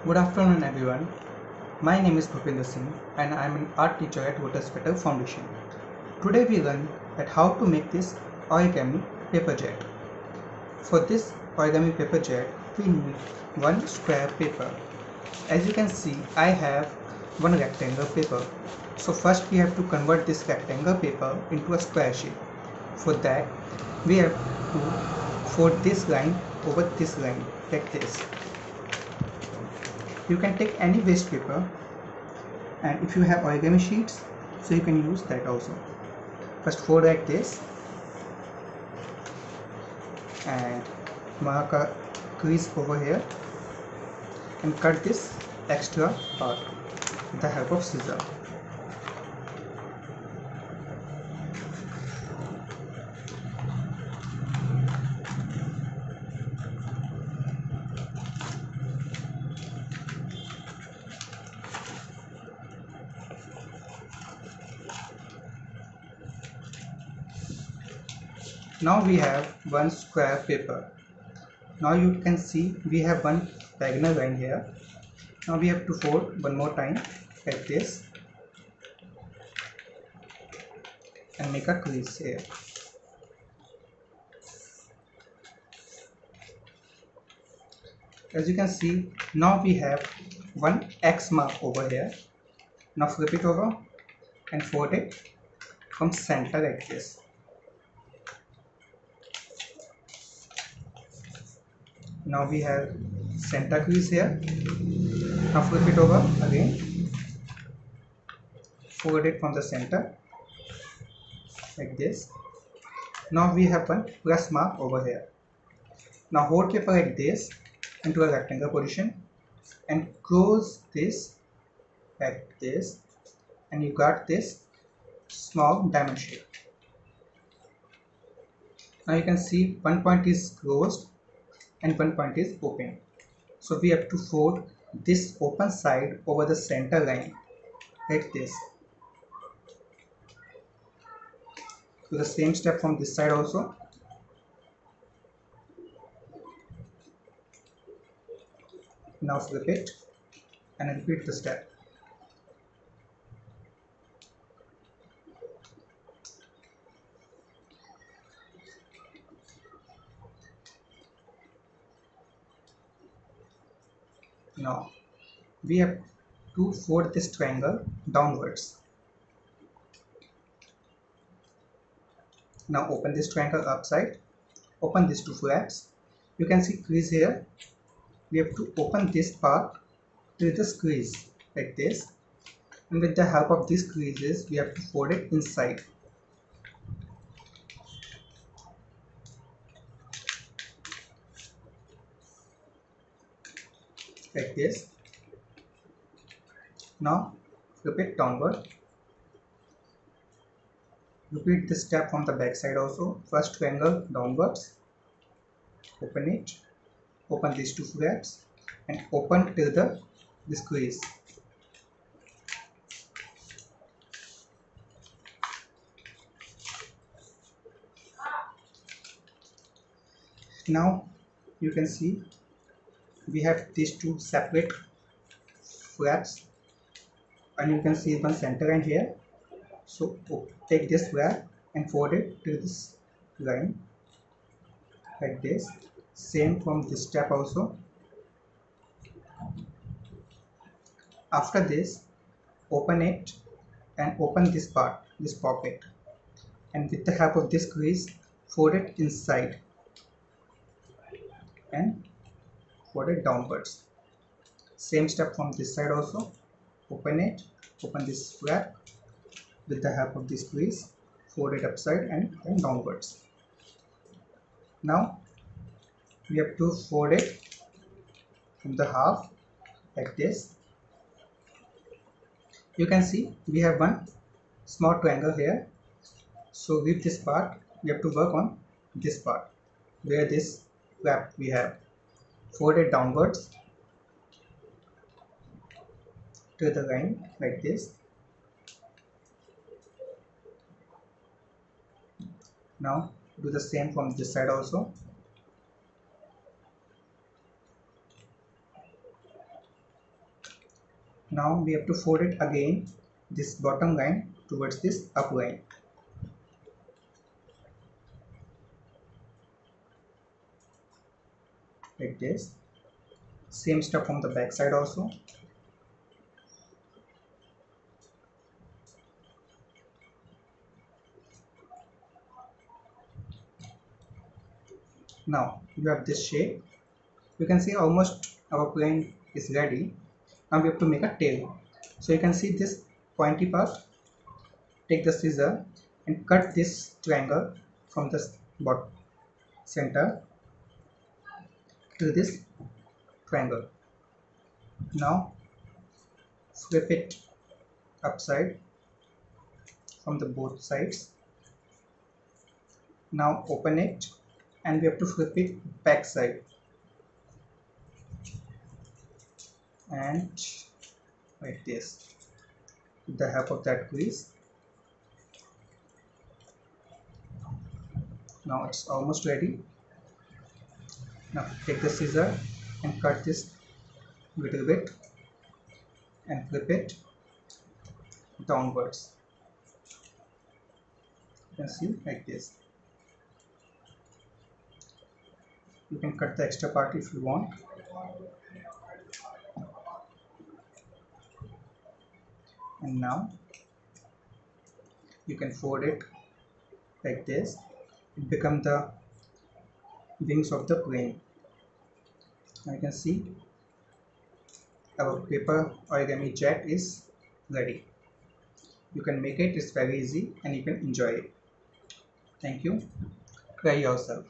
Good afternoon everyone. My name is Bhupinder Singh and I am an art teacher at Lotus Petal Foundation. Today we learn at how to make this origami paper jet. For this origami paper jet we need one square paper. As you can see I have one rectangle paper. So first we have to convert this rectangle paper into a square shape. For that we have to fold this line over this line like this. You can take any waste paper, and if you have origami sheets so you can use that also. First fold like this and mark a crease over here and cut this extra part with the help of scissor. Now we have one square paper. Now you can see we have one diagonal line here. Now we have to fold one more time like this and make a crease here. As you can see, now we have one X mark over here. Now flip it over and fold it from center like this. Now we have center crease here. Now flip it over again, fold it from the center like this. Now we have one plus mark over here. Now hold paper like this into a rectangle position and close this like this, and you got this small diamond shape. Now you can see one point is closed and one point is open. So we have to fold this open side over the center line like this. Do the same step from this side also. Now flip it and repeat the step. Now we have to fold this triangle downwards. Now open this triangle upside, open these two flaps. You can see crease here. We have to open this part to this crease like this, and with the help of these creases we have to fold it inside like this. Now flip it downward. Repeat this step from the back side also. First triangle downwards, open it, open these two flaps and open till this crease. Now you can see we have these two separate flaps, and you can see one center line here. So take this flap and fold it to this line like this. Same from this step also. After this, open it and open this part, this pocket, and with the help of this crease fold it inside and fold it downwards. Same step from this side also. Open it, open this flap, with the help of this crease fold it upside and then downwards. Now we have to fold it from the half like this. You can see we have one small triangle here, so with this part we have to work on this part where this flap we have. Fold it downwards to the line like this. Now do the same from this side also. Now we have to fold it again, this bottom line towards this up line. Like this. Same stuff from the back side also. Now you have this shape. You can see almost our plane is ready. Now we have to make a tail. So you can see this pointy part. Take the scissor and cut this triangle from the bottom center to this triangle. Now flip it upside from the both sides. Now open it and we have to flip it back side and like this with the help of that grease. Now it's almost ready. Now take the scissor and cut this little bit and flip it downwards. You can see like this. You can cut the extra part if you want. And now you can fold it like this. It becomes the wings of the plane. Now you can see our paper origami jet is ready. You can make it, it's very easy and you can enjoy it. Thank you. Try yourself.